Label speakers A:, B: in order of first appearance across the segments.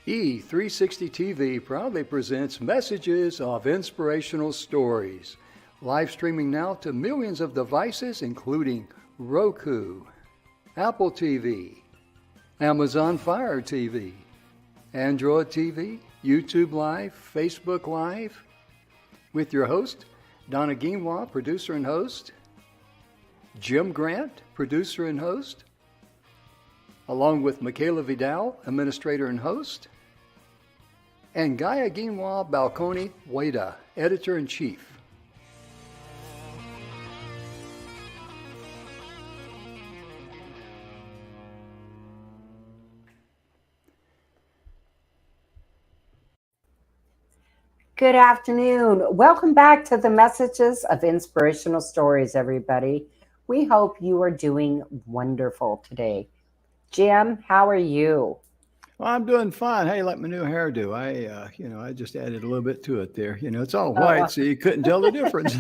A: E360 TV proudly presents messages of inspirational stories. Live streaming now to millions of devices, including Roku, Apple TV, Amazon Fire TV, Android TV, YouTube Live, Facebook Live, with your host, Donna, producer and host, Jim Grant, producer and host, along with Michaela Vidal, administrator and host, and Gaia Ginwa Balconi Wada, editor-in-chief.
B: Good afternoon. Welcome back to the Messages of Inspirational Stories, everybody. We hope you are doing wonderful today. Jim, how are you?
A: Well, I'm doing fine. Hey, like my new hairdo. I just added a little bit to it there. It's all white, so you couldn't tell the difference.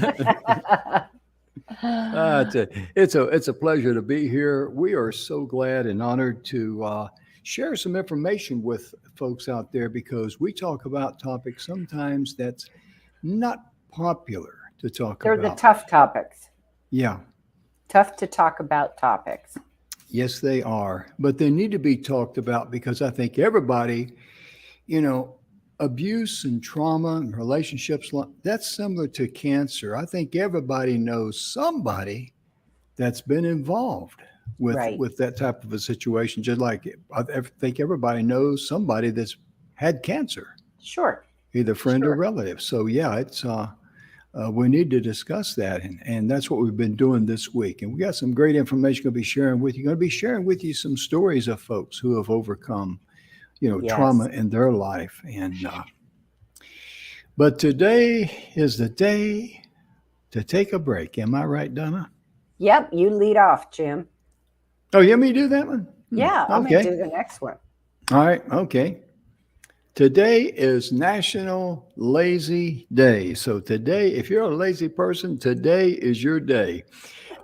A: It's a pleasure to be here. We are so glad and honored to share some information with folks out there because we talk about topics sometimes that's not popular to talk about.
B: They're the tough topics.
A: Yeah.
B: Tough to talk about topics.
A: Yes, they are. But they need to be talked about because I think everybody, abuse and trauma and relationships, that's similar to cancer. I think everybody knows somebody that's been involved with that type of a situation. Just like I think everybody knows somebody that's had cancer.
B: Sure.
A: Either friend or relative. So yeah, it's we need to discuss that, and that's what we've been doing this week. And we got some great information going to be sharing with you. Going to be sharing with you some stories of folks who have overcome, trauma in their life. And but today is the day to take a break. Am I right, Donna?
B: Yep, you lead off, Jim.
A: Oh, you want me to do that one?
B: Yeah, I'm going to do the next one.
A: All right, okay. Today is National Lazy Day. So today, if you're a lazy person, today is your day.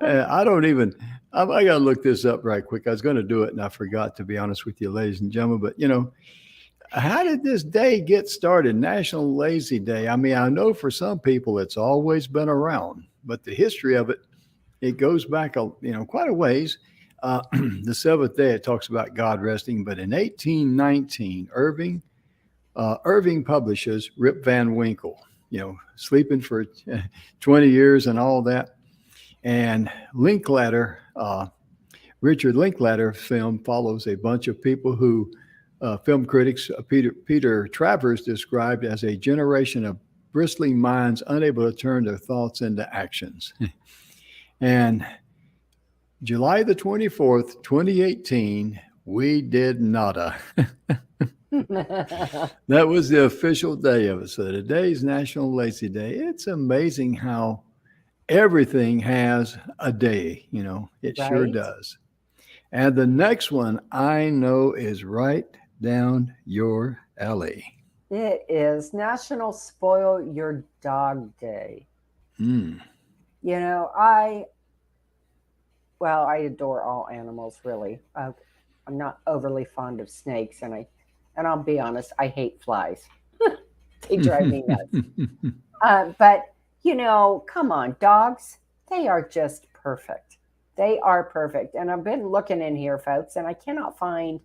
A: I got to look this up right quick. I was going to do it and I forgot, to be honest with you, ladies and gentlemen. But, how did this day get started? National Lazy Day. I mean, I know for some people it's always been around, but the history of it goes back, quite a ways. The seventh day, it talks about God resting. But in 1819, Irving publishes Rip Van Winkle, sleeping for 20 years and all that. And Richard Linklater film follows a bunch of people who film critics Peter Travers described as a generation of bristling minds unable to turn their thoughts into actions. And July the 24th, 2018, we did nada. That was the official day of it. So today's National Lazy Day. It's amazing how everything has a day, it sure does. And the next one I know is right down your alley.
B: It is National Spoil Your Dog Day. I adore all animals, really. I'm not overly fond of snakes, and I'll be honest, I hate flies. They drive me nuts. But, come on, dogs, they are just perfect. They are perfect. And I've been looking in here, folks, and I cannot find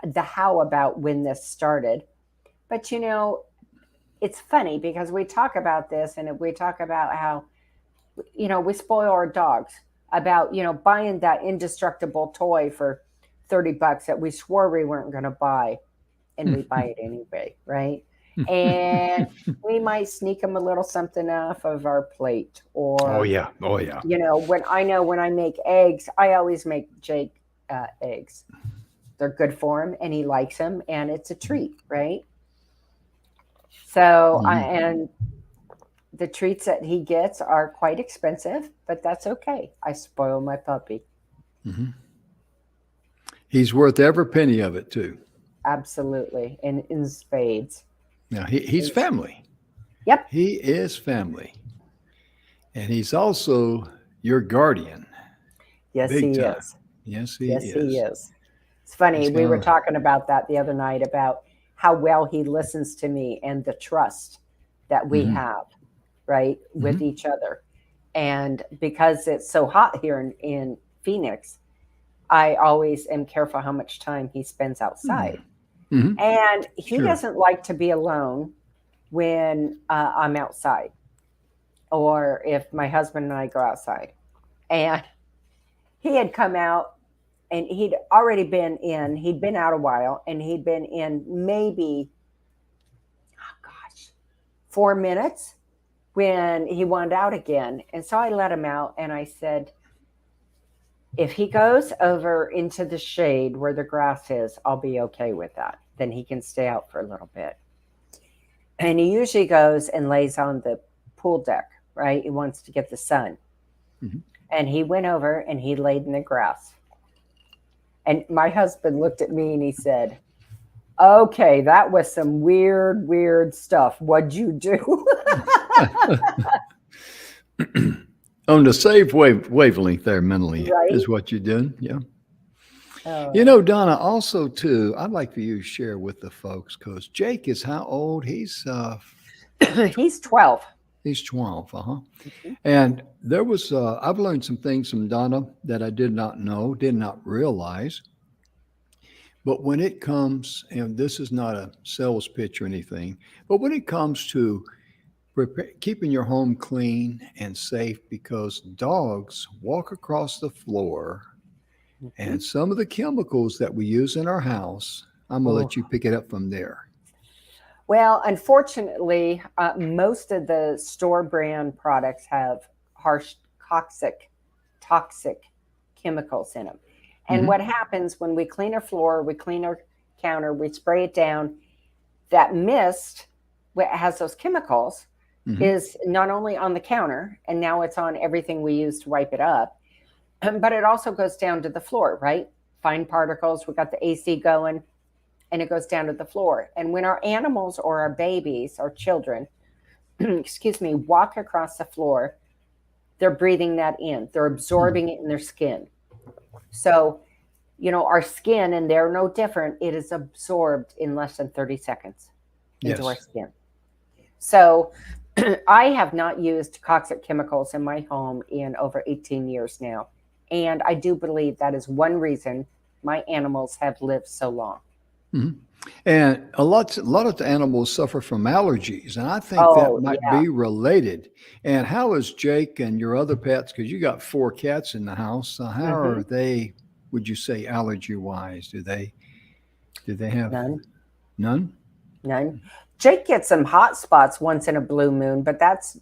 B: the how about when this started. But, it's funny because we talk about this and we talk about how, we spoil our dogs, about, buying that indestructible toy for $30 that we swore we weren't going to buy. And we buy it anyway, right? And we might sneak them a little something off of our plate. Or,
A: oh yeah.
B: When I make eggs, I always make Jake eggs. They're good for him, and he likes them, and it's a treat, right? So, and the treats that he gets are quite expensive, but that's okay. I spoil my puppy.
A: Mm-hmm. He's worth every penny of it, too.
B: Absolutely. And in spades.
A: Now, he's family.
B: Yep.
A: He is family. And he's also your guardian.
B: Yes, he is.
A: Yes, he is.
B: It's funny. We were talking about that the other night about how well he listens to me and the trust that we
A: Hmm.
B: have, right, with
A: Hmm.
B: each other. And because it's so hot here in Phoenix, I always am careful how much time he spends outside.
A: Hmm.
B: And he
A: Sure.
B: doesn't like to be alone when I'm outside or if my husband and I go outside. And he had come out and he'd been out a while and he'd been in maybe, oh gosh, 4 minutes when he wanted out again. And so I let him out and I said, if he goes over into the shade where the grass is, I'll be okay with that. Then he can stay out for a little bit. And he usually goes and lays on the pool deck, right? He wants to get the sun.
A: Hmm.
B: And he went over and he laid in the grass. And my husband looked at me and he said, okay, that was some weird, weird stuff. What'd you do?
A: On the same wavelength there mentally
B: Right?
A: is what you did. Yeah. You
B: Uh,
A: know, Donna, also too, I'd like for you to share with the folks because Jake is how old?
B: he's 12.
A: He's 12. Uh-huh.
B: Mhm.
A: And there was I've learned some things from Donna that I did not know, did not realize. But when it comes, and this is not a sales pitch or anything, but when it comes to keeping your home clean and safe, because dogs walk across the floor,
B: Mhm.
A: and some of the chemicals that we use in our house, I'm gonna
B: Oh.
A: let you pick it up from there.
B: Well, unfortunately, most of the store brand products have harsh, toxic chemicals in them. And what
A: Hmm.
B: happens when we clean our floor, we clean our counter, we spray it down, that mist has those chemicals
A: Hmm.
B: is not only on the counter and now it's on everything we use to wipe it up, but it also goes down to the floor, right? Fine particles. We got the AC going and it goes down to the floor. And when our animals or our babies or children, excuse me, walk across the floor, they're breathing that in, they're absorbing it in their skin. So, our skin, and they're no different, it is absorbed in less than 30 seconds into our
A: Yes.
B: skin. So, I have not used toxic chemicals in my home in over 18 years now. And I do believe that is one reason my animals have lived so long.
A: Hmm. And a lot of the animals suffer from allergies, and I think that
B: Oh,
A: might
B: yeah.
A: be related. And how is Jake and your other pets? Because you got four cats in the house. So how
B: Hmm.
A: are they? Would you say allergy wise? Do they have
B: None.
A: none?
B: None. Jake gets some hot spots once in a blue moon, but that's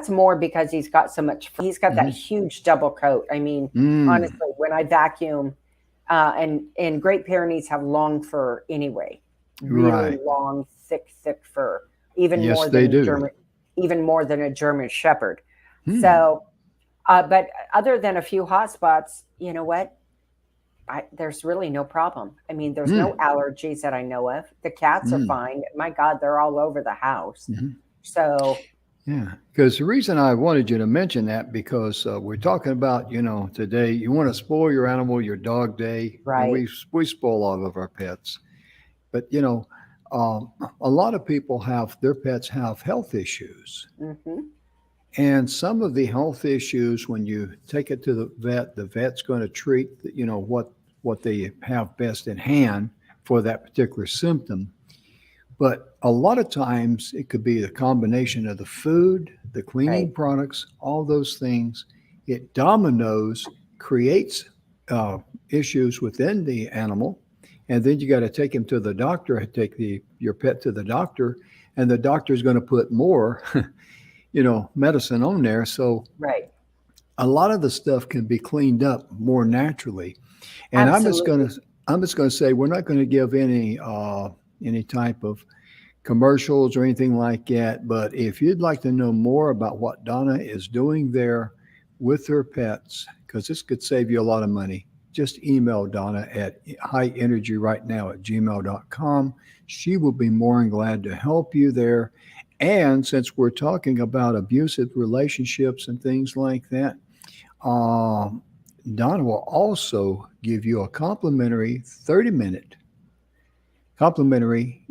B: more because he's got so much. He's got that
A: Hmm.
B: huge double coat. I mean,
A: Mm,
B: honestly, when I vacuum, and Great Pyrenees have long fur anyway, really
A: right.
B: long, thick fur, even
A: Yes,
B: more
A: they
B: than
A: do.
B: German, even more than a German Shepherd.
A: Hmm.
B: So, but other than a few hot spots, you know what? There's really no problem. I mean, there's no
A: Mm,
B: allergies that I know of. The cats are
A: mm,
B: fine. My God, they're all over the house.
A: mhm.
B: So,
A: Yeah, because the reason I wanted you to mention that because we're talking about today you want to spoil your animal, your dog day, and
B: right.
A: we spoil all of our pets. But um, a lot of people have their pets have health issues,
B: Hmm.
A: and some of the health issues when you take it to the vet's going to treat what they have best in hand for that particular symptom. But a lot of times it could be the combination of the food, the cleaning
B: Right.
A: products, all those things. It dominoes, creates issues within the animal. And then you got to take him to the doctor, take your pet to the doctor, and the doctor is going to put more, medicine on there. So
B: Right.
A: a lot of the stuff can be cleaned up more naturally. And
B: Absolutely.
A: I'm just going to say we're not going to give any type of commercials or anything like that. But if you'd like to know more about what Donna is doing there with her pets, because this could save you a lot of money, just email Donna at highenergyrightnow@gmail.com. She will be more than glad to help you there. And since we're talking about abusive relationships and things like that, um, Donna will also give you a complimentary 30-minute complimentary,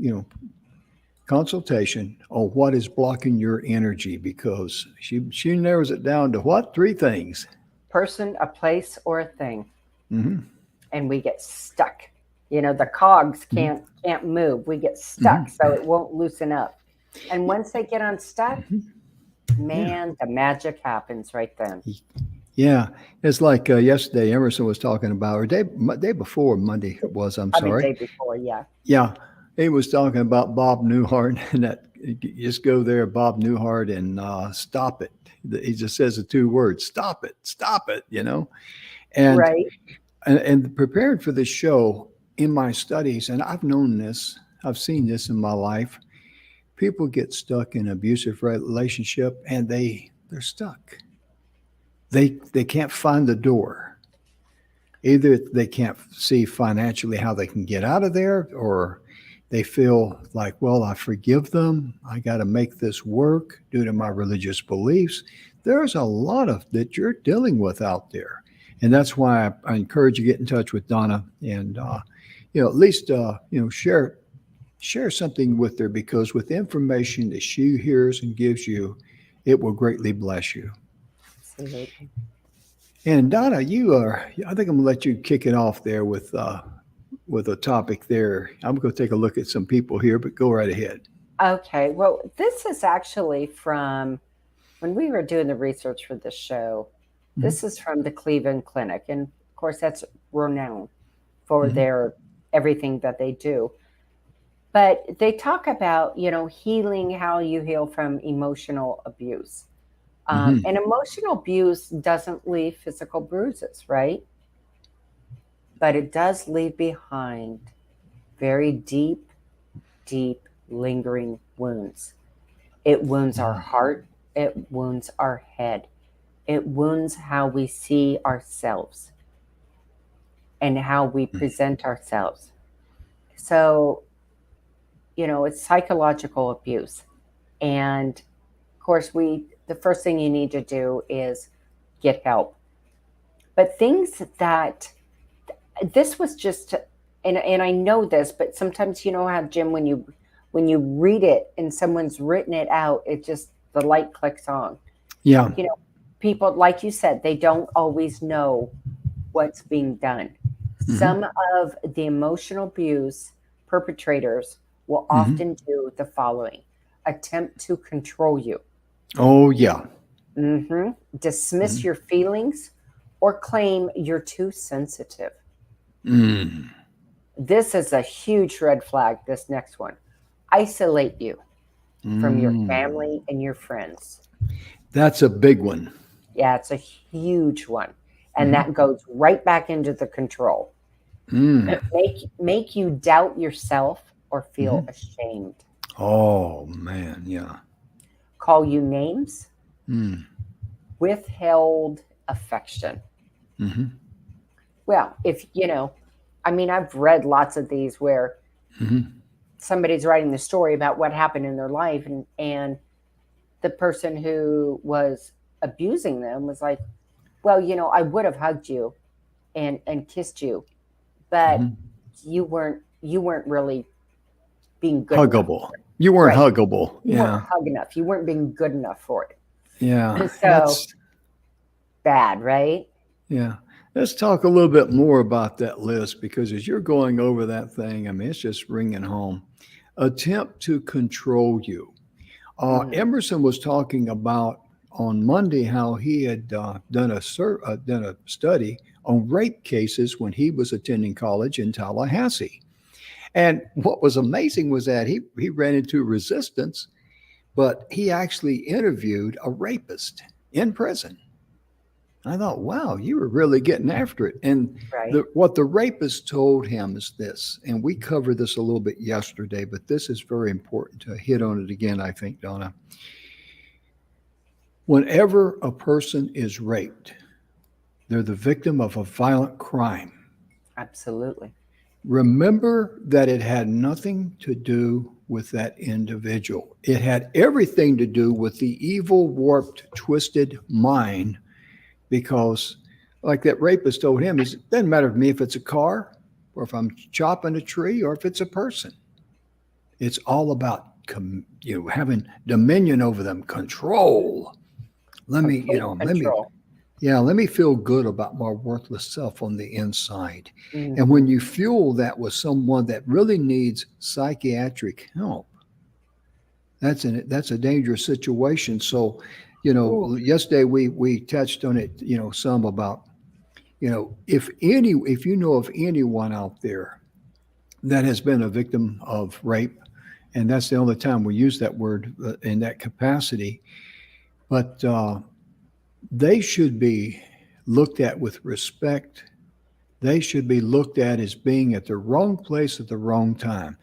A: consultation on what is blocking your energy, because she narrows it down to what? Three things.
B: Person, a place, or a thing.
A: Mm-hmm.
B: And we get stuck. The cogs
A: Mm-hmm.
B: can't move. We get stuck,
A: Mm-hmm.
B: so it won't loosen up. And once they get unstuck,
A: Mm-hmm. Yeah.
B: man, the magic happens right then.
A: Yeah. It's like yesterday, Emerson was talking about, or day before Monday it was, I'm
B: Probably
A: sorry.
B: day before, yeah.
A: Yeah. He was talking about Bob Newhart and that you just go there, Bob Newhart, and stop it. He just says the two words, stop it, And
B: Right.
A: and preparing for this show in my studies, and I've known this, I've seen this in my life. People get stuck in an abusive relationship, and they're stuck. They can't find the door. Either they can't see financially how they can get out of there, or they feel like, well, I forgive them. I got to make this work due to my religious beliefs. There's a lot of that you're dealing with out there. And that's why I encourage you to get in touch with Donna and, at least, share something with her, because with the information that she hears and gives you, it will greatly bless you.
B: Absolutely.
A: And Donna, I think I'm gonna let you kick it off there with a topic there. I'm going to take a look at some people here, but go right ahead.
B: Okay. Well, this is actually from when we were doing the research for this show.
A: Mm-hmm.
B: This is from the Cleveland Clinic. And of course, that's renowned for
A: Mm-hmm.
B: their everything that they do. But they talk about, healing, how you heal from emotional abuse.
A: Mm-hmm.
B: And emotional abuse doesn't leave physical bruises, right? But it does leave behind very deep, deep, lingering wounds. It wounds our heart, it wounds our head, it wounds how we see ourselves and how we present ourselves. So, it's psychological abuse. And of course, the first thing you need to do is get help. But things that this was just, and I know this, but sometimes, how, Jim, when you read it and someone's written it out, it just, the light clicks on.
A: Yeah.
B: People, like you said, they don't always know what's being done.
A: Mm-hmm.
B: Some of the emotional abuse perpetrators will
A: Mm-hmm.
B: often do the following: attempt to control you.
A: Oh, yeah.
B: Mm-hmm. Dismiss your feelings or claim you're too sensitive.
A: Mm.
B: This is a huge red flag, this next one. Isolate you from your family and your friends.
A: That's a big one.
B: Yeah, it's a huge one. And that goes right back into the control.
A: Mm.
B: Make you doubt yourself or feel ashamed.
A: Oh, man. Yeah.
B: Call you names.
A: Mm.
B: Withheld affection.
A: Mm-hmm.
B: Well, I've read lots of these where somebody's writing the story about what happened in their life, and the person who was abusing them was like, well, I would have hugged you and kissed you, but you weren't really being good
A: Huggable.
B: enough.
A: You weren't
B: Right.
A: huggable.
B: You
A: Yeah.
B: weren't hug enough. You weren't being good enough for it.
A: Yeah.
B: So
A: That's,
B: bad, right?
A: yeah. Let's talk a little bit more about that list, because as you're going over that thing, I mean, it's just ringing home. Attempt to control you. Emerson was talking about on Monday how he had done a study on rape cases when he was attending college in Tallahassee. And what was amazing was that he ran into resistance, but he actually interviewed a rapist in prison. I thought, wow, you were really getting after it. And
B: Right.
A: what the rapist told him is this, and we covered this a little bit yesterday, but this is very important to hit on it again, I think, Donna. Whenever a person is raped, they're the victim of a violent crime.
B: Absolutely.
A: Remember that it had nothing to do with that individual. It had everything to do with the evil, warped, twisted mind, because like that rapist told him, it doesn't matter to me if it's a car, or if I'm chopping a tree, or if it's a person. It's all about having dominion over them, control.
B: Complete
A: Let me
B: control.
A: Yeah, let me feel good about my worthless self on the inside. And
B: Hmm.
A: when you fuel that with someone that really needs psychiatric help, that's a dangerous situation. So,
B: Ooh,
A: yesterday we touched on it, some about, if you know of anyone out there that has been a victim of rape, and that's the only time we use that word in that capacity, but they should be looked at with respect. They should be looked at as being at the wrong place at the wrong time.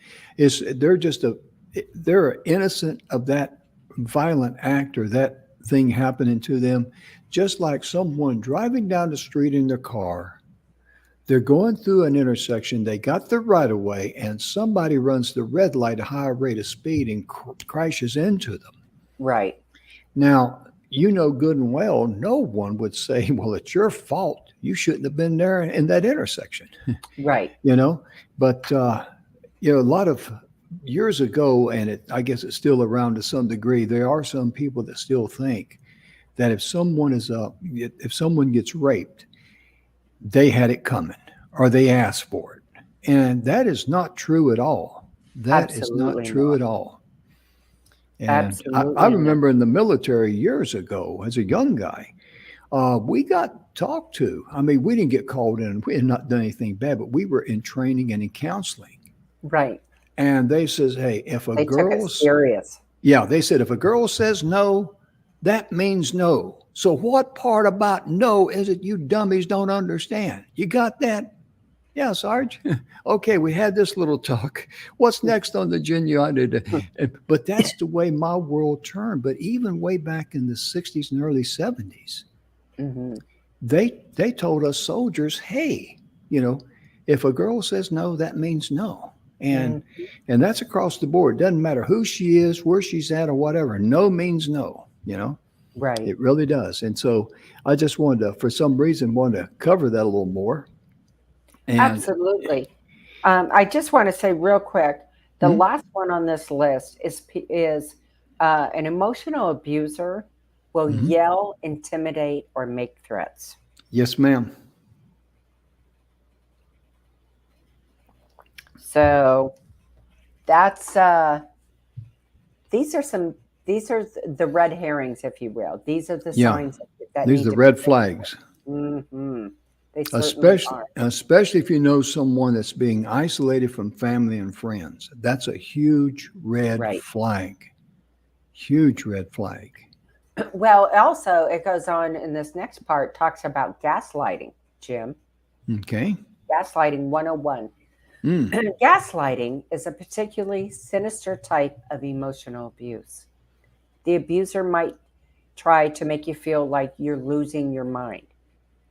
A: They're innocent of that violent act or that thing happening to them, just like someone driving down the street in their car. They're going through an intersection. They got the right of way, and somebody runs the red light at a high rate of speed and crashes into them.
B: right,
A: Now, you know good and well, no one would say, well, it's your fault. You shouldn't have been there in that intersection,
B: right.
A: you know? But, a lot of years ago, and I guess it's still around to some degree, there are some people that still think that if someone gets raped, they had it coming or they asked for it. And that is not true at all. That is not
B: Absolutely
A: true
B: not.
A: at all. And I
B: Absolutely not.
A: remember in the military years ago, as a young guy, we got talked to. I mean, we didn't get called in. We had not done anything bad, but we were in training and in counseling.
B: Right.
A: And they says, hey,
B: They took it serious.
A: yeah, they said, if a girl says no, that means no. So what part about no is it you dummies don't understand? You got that? Yeah, Sarge. Okay, we had this little talk. What's next on the agenda? But that's the way my world turned. But even way back in the 60s and early 70s,
B: Hmm.
A: they told us soldiers, hey, you know, if a girl says no, that means no.
B: Hmm.
A: And that's across the board. Doesn't matter who she is, where she's at, or whatever. No means no.
B: Right.
A: It really does. And so I just wanted to, for some reason, wanted to cover that a little more. And
B: Absolutely. I just want to say real quick, the
A: hmm,
B: last one on this list is an emotional abuser will
A: hmm,
B: yell, intimidate, or make threats.
A: yes, ma'am.
B: So that's these are some these are the red herrings, if you will. These are the
A: Yeah,
B: signs that
A: these are
B: need
A: the
B: to be
A: red
B: looked at.
A: flags.
B: Hmm. They certainly
A: Especially,
B: are.
A: especially if you know someone that's being isolated from family and friends. That's a huge red
B: Right.
A: flag. Huge red flag.
B: Well, also it goes on in this next part talks about gaslighting, Jim.
A: Okay.
B: Gaslighting 101.
A: Mm,
B: Gaslighting is a particularly sinister type of emotional abuse. The abuser might try to make you feel like you're losing your mind.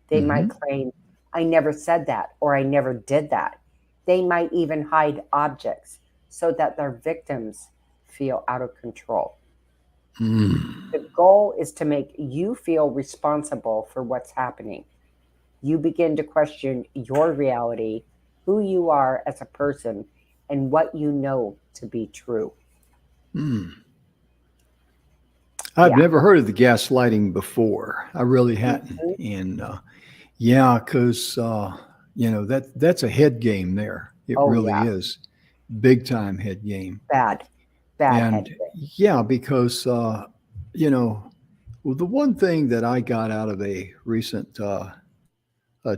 B: They might
A: hmm,
B: claim, I never said that or I never did that. They might even hide objects so that their victims feel out of control.
A: mm,
B: The goal is to make you feel responsible for what's happening. You begin to question your reality, who you are as a person, and what you know to be true.
A: mm. I've
B: Yeah.
A: never heard of the gaslighting before. I really hadn't.
B: Mhm.
A: And yeah, because that's a head game there. It
B: Oh,
A: really
B: yeah.
A: is. Big time head game.
B: Bad, bad head.
A: And yeah, because well, the one thing that I got out of a recent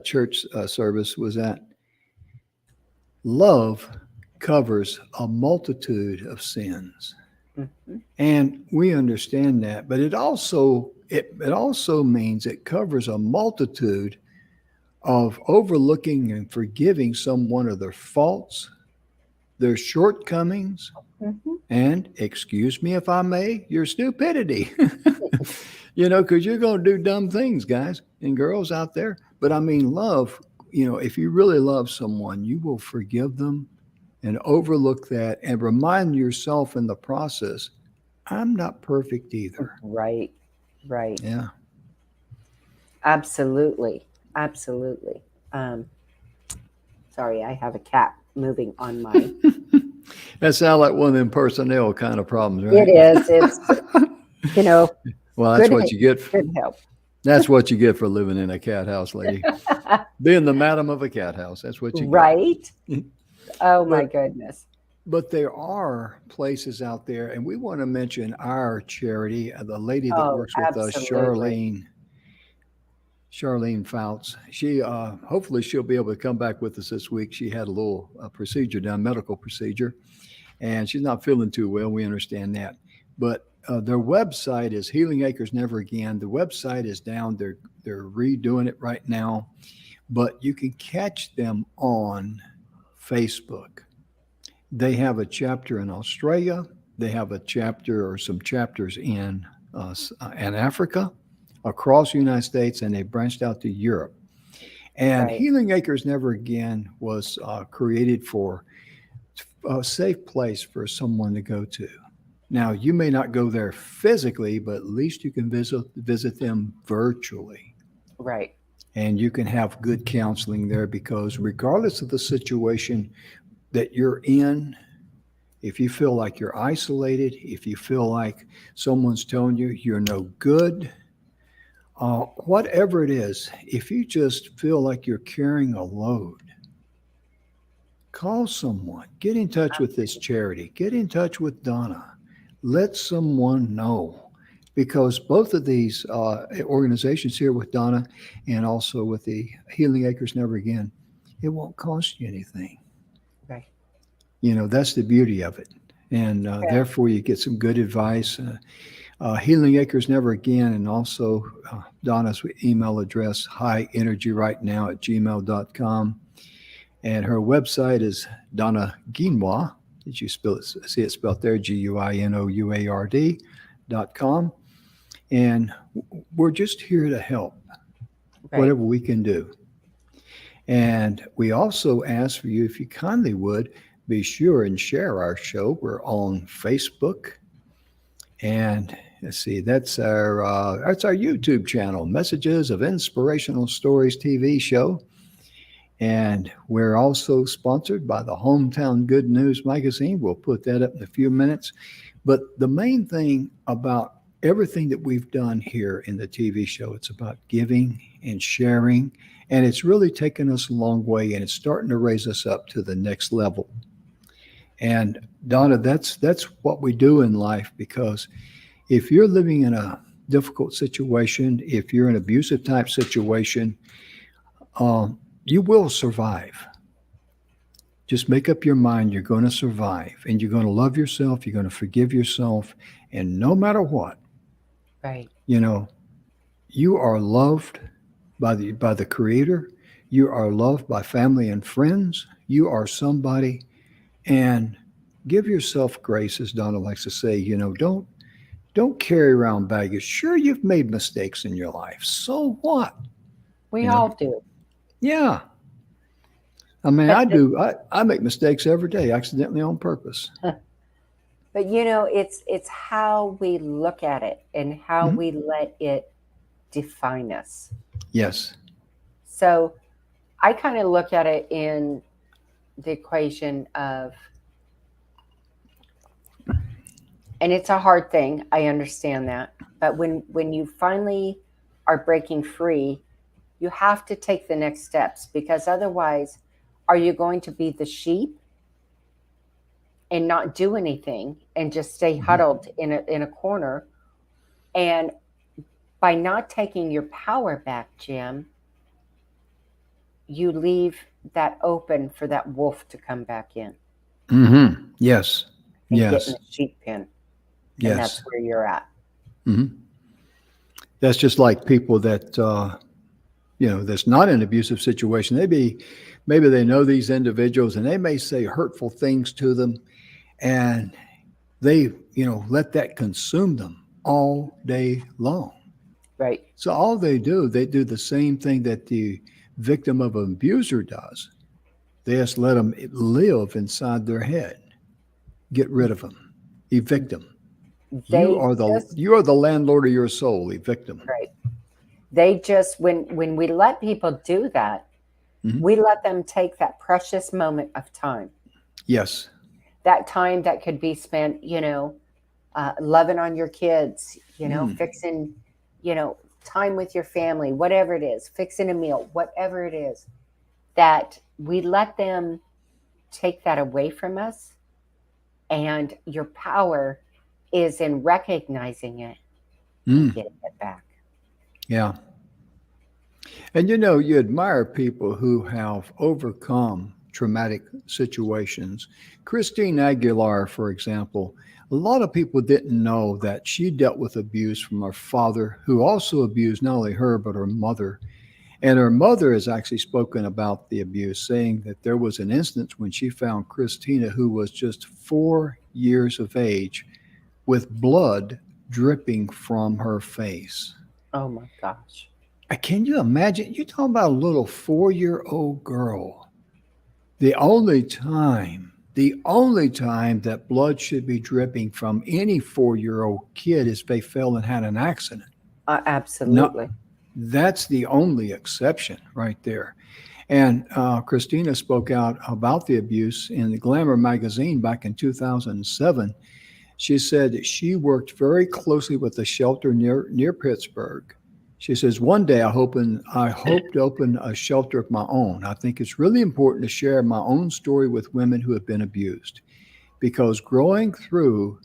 A: church service was that love covers a multitude of sins,
B: Mhm.
A: and we understand that. But it also means it covers a multitude of overlooking and forgiving someone of their faults, their shortcomings,
B: Mhm.
A: and excuse me if I may, your stupidity. Because you're going to do dumb things, guys and girls out there. But I mean, love, if you really love someone, you will forgive them and overlook that and remind yourself in the process, I'm not perfect either.
B: Right, right.
A: Yeah.
B: Absolutely, absolutely. Um, Sorry, I have a cat moving on my.
A: That sounds like one of them personnel kind of problems,
B: It
A: right?
B: is. It's, you know,
A: Well, that's
B: good,
A: what you get.
B: good help.
A: That's what you get for living in a cat house, lady. Being the madam of a cat house. That's what you get.
B: Right? Oh my
A: But
B: goodness.
A: but there are places out there, and we want to mention our charity, the lady that
B: Oh,
A: works with us,
B: absolutely.
A: Charlene Fouts. She hopefully she'll be able to come back with us this week. She had a little procedure done, medical procedure, and she's not feeling too well. We understand that, but their website is Healing Acres Never Again. The website is down. They're redoing it right now, but you can catch them on Facebook. They have a chapter in Australia. They have a chapter or some chapters in Africa, across the United States, and they branched out to Europe. And
B: Right.
A: Healing Acres Never Again was created for a safe place for someone to go to. Now, you may not go there physically, but at least you can visit them virtually.
B: Right.
A: And you can have good counseling there because, regardless of the situation that you're in, if you feel like you're isolated, if you feel like someone's telling you you're no good, whatever it is, if you just feel like you're carrying a load, call someone. Get in touch with this charity. Get in touch with Donna. Let someone know. Because both of these organizations here with Donna and also with the Healing Acres Never Again, it won't cost you anything.
B: Right.
A: That's the beauty of it. And
B: Yeah.
A: therefore, you get some good advice. Healing Acres Never Again, and also Donna's email address, highenergyrightnow@gmail.com. And her website is Donna Guinoard. Did you see it spelled there? GUINOUARD.com. And we're just here to help,
B: Right.
A: whatever we can do. And we also ask for you, if you kindly would, be sure and share our show. We're on Facebook. And let's see, that's our YouTube channel, Messages of Inspirational Stories TV show. And we're also sponsored by the Hometown Good News magazine. We'll put that up in a few minutes. But the main thing about everything that we've done here in the TV show, it's about giving and sharing. And it's really taken us a long way, and it's starting to raise us up to the next level. And Donna, that's what we do in life, because if you're living in a difficult situation, if you're in an abusive type situation, you will survive. Just make up your mind, you're going to survive, and you're going to love yourself, you're going to forgive yourself, and no matter what,
B: Right.
A: you know, you are loved by the Creator. You are loved by family and friends. You are somebody, and give yourself grace, as Donna likes to say. Don't carry around baggage. Sure, you've made mistakes in your life. So what?
B: We
A: You know?
B: all do.
A: Yeah. I mean,
B: But
A: I
B: the,
A: do. I make mistakes every day, accidentally on purpose.
B: but it's how we look at it and how
A: Mhm.
B: we let it define us.
A: Yes.
B: So I kind of look at it in the equation of, and it's a hard thing, I understand that, but when you finally are breaking free, you have to take the next steps, because otherwise, are you going to be the sheep and not do anything and just stay
A: Mhm.
B: huddled in a corner? And by not taking your power back, Jim, you leave that open for that wolf to come back in
A: Yes.
B: and get in
A: Yes.
B: the sheep pen, and that's
A: Yes.
B: where you're at.
A: hmm That's just like people that that's not in an abusive situation. Maybe they know these individuals, and they may say hurtful things to them, and they let that consume them all day long.
B: Right.
A: So all they do the same thing that the victim of an abuser does. They just let them live inside their head. Get rid of them. Evict them. You
B: They
A: are the
B: just
A: you are the landlord of your soul. Evict them.
B: right. They just when we let people do that,
A: Hmm.
B: We let them take that precious moment of time,
A: Yes.
B: that time that could be spent, loving on your kids,
A: Mm.
B: fixing, time with your family, whatever it is, fixing a meal, whatever it is, that we let them take that away from us. And your power is in recognizing it and
A: Mm.
B: getting it back.
A: Yeah. And you admire people who have overcome traumatic situations. Christine Aguilar, for example, a lot of people didn't know that she dealt with abuse from her father, who also abused not only her, but her mother. And her mother has actually spoken about the abuse, saying that there was an instance when she found Christina, who was just 4 years of age, with blood dripping from her face.
B: Oh my gosh.
A: Can you imagine? You're talking about a little 4-year-old girl. The only time that blood should be dripping from any 4-year-old kid is if they fell and had an accident. Not
B: Absolutely.
A: That's the only exception right there. And Christina spoke out about the abuse in the Glamour magazine back in 2007. She said that she worked very closely with a shelter near Pittsburgh. She says, one day I hope to open a shelter of my own. I think it's really important to share my own story with women who have been abused because growing through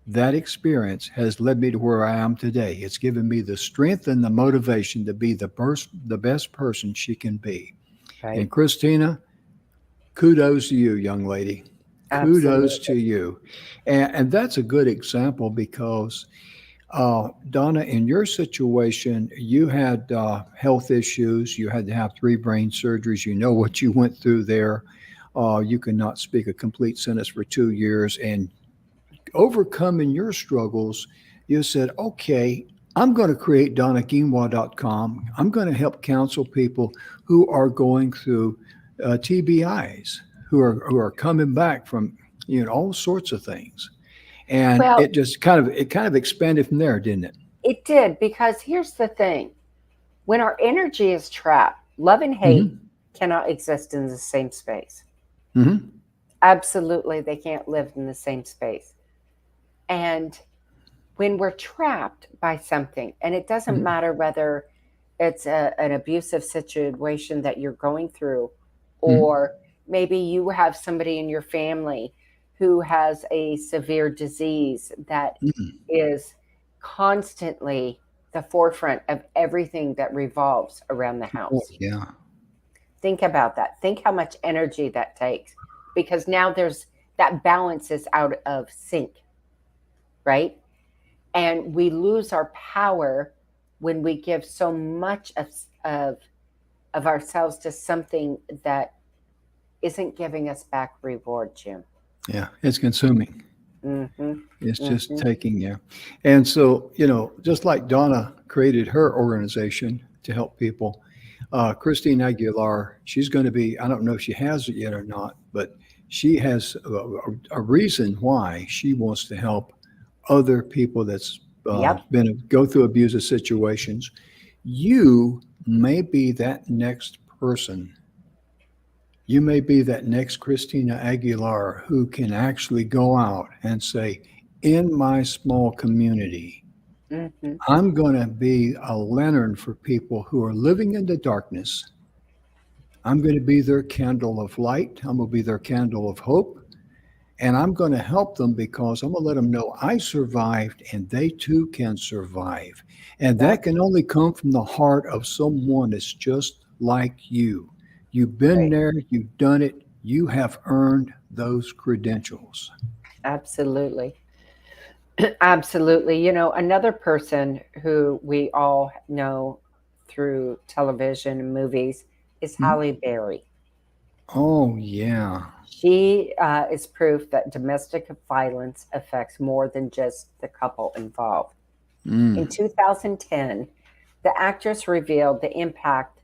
A: that experience has led me to where I am today. It's given me the strength and the motivation to be the best person she can be.
B: Right.
A: And Christina, kudos to you, young lady. Kudos
B: Absolutely.
A: to you. And that's a good example because, Donna, in your situation, you had health issues. You had to have 3 brain surgeries. You know what you went through there. You could not speak a complete sentence for 2 years. And overcoming your struggles, you said, okay, I'm going to create donnaquinoa.com. I'm going to help counsel people who are going through TBIs, who are coming back from all sorts of things, and
B: Well,
A: it kind of expanded from there, didn't it?
B: it did because here's the thing: when our energy is trapped, love and hate
A: Hmm.
B: cannot exist in the same space.
A: Hmm.
B: Absolutely, they can't live in the same space. And when we're trapped by something, and it doesn't
A: Hmm.
B: matter whether it's an abusive situation that you're going through,
A: Hmm.
B: or maybe you have somebody in your family who has a severe disease that
A: Hmm.
B: is constantly the forefront of everything that revolves around the
A: Oh,
B: house.
A: yeah.
B: Think about that. Think how much energy that takes because now there's that balance is out of sync, right? And we lose our power when we give so much of of ourselves to something that isn't giving us back reward, Jim.
A: Yeah, it's consuming.
B: Mm-hmm.
A: It's just
B: Mm-hmm.
A: taking you. And so, just like Donna created her organization to help people, Christine Aguilar, she's going to be, I don't know if she has it yet or not, but she has a reason why she wants to help other people that's
B: Yep.
A: been go through abusive situations. You may be that next person. You may be that next Christina Aguilar who can actually go out and say, in my small community,
B: Mm-hmm.
A: I'm going to be a lantern for people who are living in the darkness. I'm going to be their candle of light. I'm going to be their candle of hope. And I'm going to help them because I'm going to let them know I survived and they too can survive. And
B: Yep.
A: that can only come from the heart of someone that's just like you. You've been
B: Right.
A: there, you've done it, you have earned those credentials.
B: Absolutely. Absolutely. Another person who we all know through television and movies is
A: Mhm.
B: Halle Berry.
A: Oh, yeah.
B: She is proof that domestic violence affects more than just the couple involved.
A: Mm.
B: In 2010, the actress revealed the impact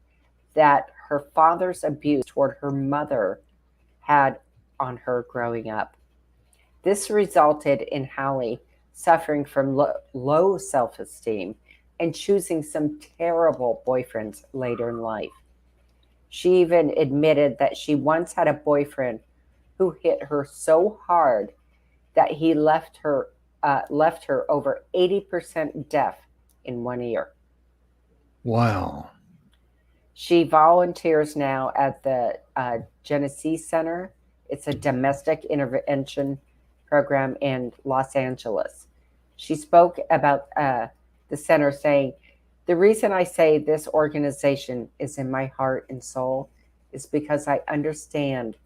B: that her father's abuse toward her mother had on her growing up. This resulted in Hallie suffering from low self esteem and choosing some terrible boyfriends later in life. She even admitted that she once had a boyfriend who hit her so hard that he left her over 80% deaf in one ear.
A: Wow.
B: She volunteers now at the Genesee Center. It's a domestic intervention program in Los Angeles. She spoke about the center, saying, "The reason I say this organization is in my heart and soul is because I understand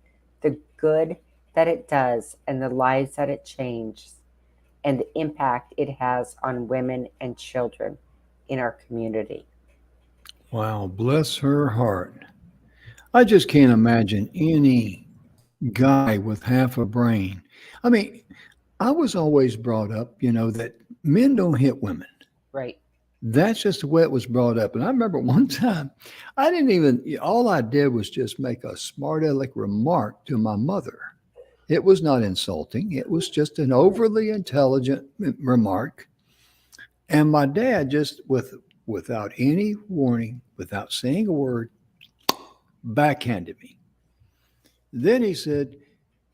B: the good that it does and the lives that it changes and the impact it has on women and children in our community."
A: Wow. Bless her heart. I just can't imagine any guy with half a brain. I mean, I was always brought up, that men don't hit women.
B: Right,
A: That's just the way it was brought up. And I remember one time, I didn't even, all I did was just make a smart aleck remark to my mother. It was not insulting, it was just an overly intelligent remark. And my dad just, without any warning, without saying a word, backhanded me. Then he said,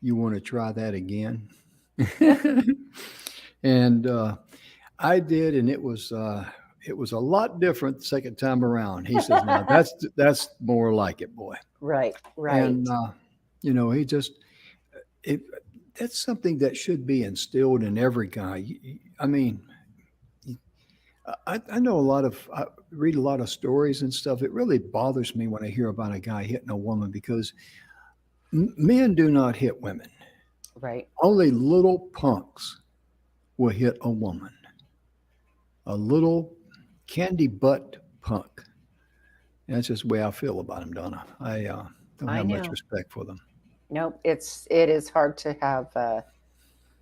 A: "You want to try that again?" and I did, and it was a lot different the second time around. He says, "Now that's more like it, boy."
B: right, right.
A: And he just it, that's something that should be instilled in every guy. I mean, I know I read a lot of stories and stuff. It really bothers me when I hear about a guy hitting a woman because men do not hit women.
B: Right.
A: Only little punks will hit a woman. A little candy butt punk. That's just the way I feel about them, Donna. I don't
B: I
A: have much
B: know.
A: respect for them.
B: Nope. It is hard to have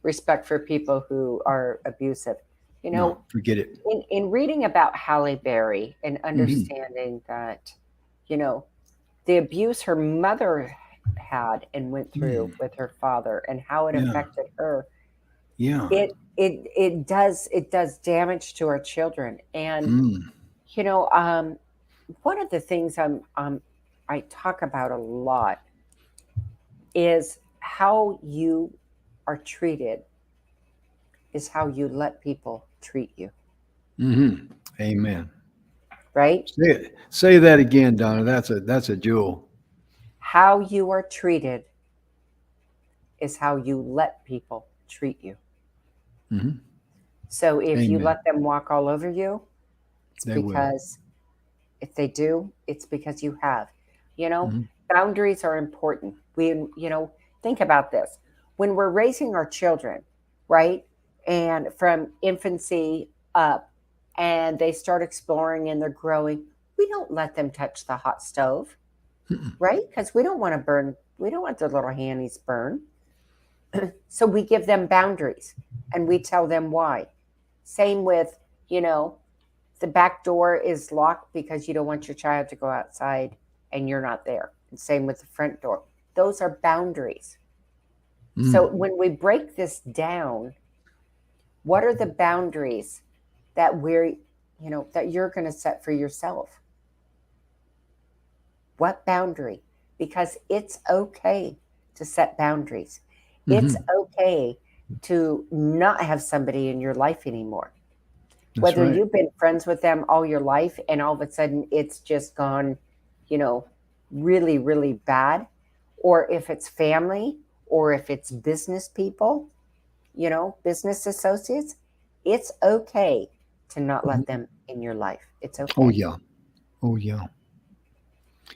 B: respect for people who are abusive. You know,
A: No, forget it.
B: in reading about Halle Berry and
A: Hmm.
B: understanding that, you know, the abuse her mother had and went through
A: Mm,
B: with her father and how it
A: yeah,
B: affected her,
A: yeah.
B: it does damage to our children. And
A: Mm,
B: you know, one of the things I talk about a lot is how you are treated is how you let people treat you,
A: hmm. Amen.
B: right?
A: Say that again, Donna. That's a jewel.
B: How you are treated is how you let people treat you.
A: Hmm.
B: So if you
A: Amen.
B: let them walk all over you, it's
A: They will.
B: because if they do, it's because you have. You know,
A: Hmm.
B: boundaries are important. Think about this. When we're raising our children, right? And from infancy up, and they start exploring and they're growing, we don't let them touch the hot stove, right? Because we don't want to burn, we don't want their little handies burned. So we give them boundaries and we tell them why. Same with, you know, the back door is locked because you don't want your child to go outside and you're not there. And same with the front door. Those are boundaries. So
A: Mm,
B: when we break this down, what are the boundaries that that you're going to set for yourself? What boundary? Because it's okay to set boundaries. It's
A: hmm.
B: okay to not have somebody in your life anymore.
A: That's
B: Whether
A: right.
B: you've been friends with them all your life and all of a sudden it's just gone, you know, really, really bad, or if it's family, or if it's business people, business associates, it's okay to not let
A: Mhm.
B: them in your life. It's
A: Oh
B: okay.
A: yeah. Oh yeah.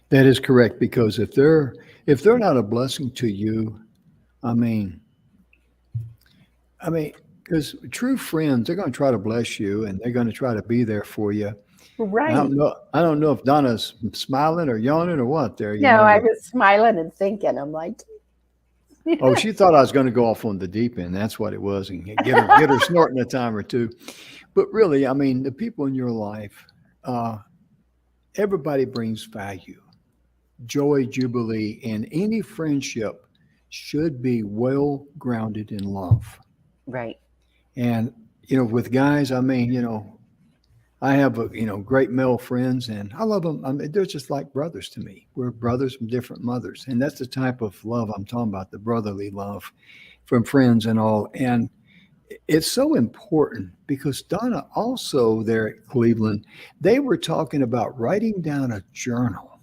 A: That is correct because if they're not a blessing to you, I mean, I mean, because true friends, they're going to try to bless you and they're going to try to be there for you. And I
B: Right.
A: don't know. I don't know if Donna's smiling or yawning or what there,
B: No, I
A: but
B: was smiling and thinking, I'm like,
A: oh, she thought I was going to go off on the deep end. That's what it was, and get her snorting a time or two. But really, I mean, the people in your life, uh, everybody brings value, joy, jubilee, and any friendship should be well grounded in love.
B: right.
A: And with guys, I mean, I have great male friends, and I love them. I mean, they're just like brothers to me. We're brothers from different mothers, and that's the type of love I'm talking about—the brotherly love from friends and all. And it's so important because Donna also there at Cleveland, they were talking about writing down a journal.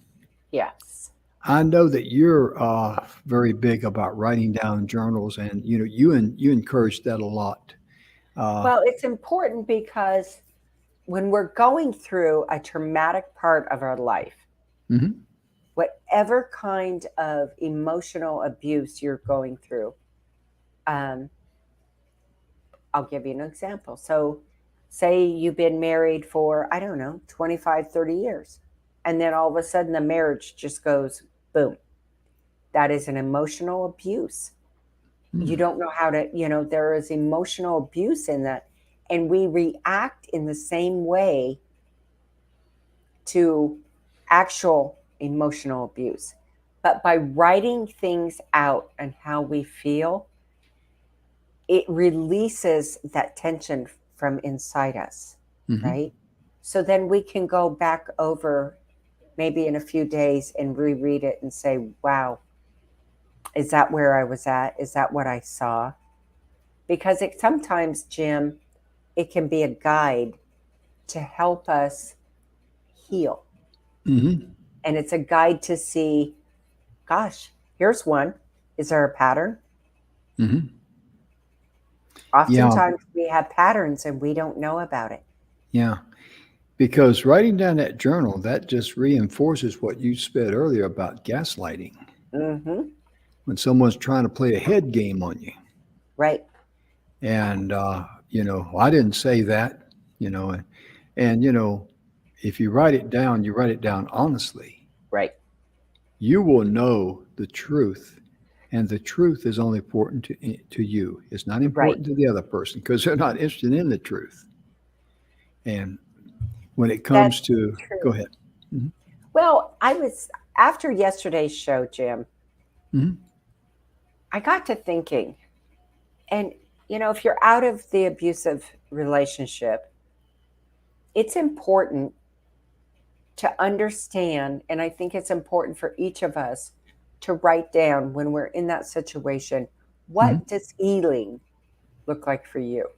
B: Yes.
A: I know that you're very big about writing down journals, and you encourage that a lot. Uh,
B: Well, it's important because when we're going through a traumatic part of our life,
A: mhm,
B: whatever kind of emotional abuse you're going through, um, I'll give you an example. So, say you've been married for, I don't know, 25, 30 years, and then all of a sudden the marriage just goes boom. That is an emotional abuse. You
A: mm,
B: don't know how to, there is emotional abuse in that. And we react in the same way to actual emotional abuse. But by writing things out and how we feel, it releases that tension from inside us,
A: mhm,
B: right? So then we can go back over maybe in a few days and reread it and say, wow, is that where I was at? Is that what I saw? Because it sometimes, Jim, it can be a guide to help us heal.
A: mhm,
B: And it's a guide to see, gosh, here's one. Is there a pattern?
A: mhm. Yeah,
B: Oftentimes we have patterns and we don't know about it.
A: yeah. Because writing down that journal, that just reinforces what you said earlier about gaslighting.
B: Mm-hmm.
A: When someone's trying to play a head game on you,
B: Right,
A: and I didn't say that, you know, and if you write it down, you write it down honestly.
B: right,
A: You will know the truth, and the truth is only important to you. It's not
B: right.
A: important to the other person because they're not interested in the truth. And when it
B: That's
A: comes to,
B: true.
A: go ahead. Hmm.
B: Well, I was, after yesterday's show, Jim,
A: Hmm.
B: I got to thinking, and if you're out of the abusive relationship, it's important to understand, and I think it's important for each of us to write down when we're in that situation,
A: Hmm.
B: what does healing look like for you?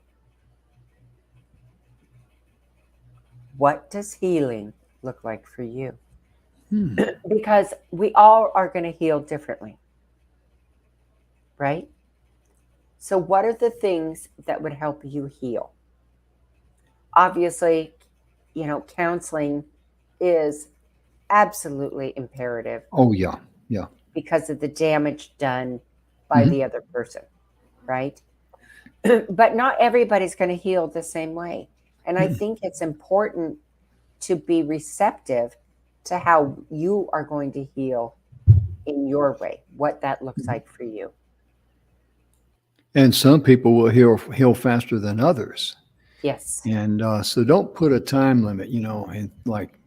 B: What does healing look like for you?
A: Hmm.
B: Because we all are going to heal differently, right? So, what are the things that would help you heal? Obviously, counseling is absolutely imperative
A: Oh yeah, yeah.
B: because of the damage done by
A: Hmm.
B: the other person, right? But not everybody's going to heal the same way. And I think it's important to be receptive to how you are going to heal in your way, what that looks like for you.
A: And some people will heal faster than others.
B: Yes.
A: And so don't put a time limit, and like,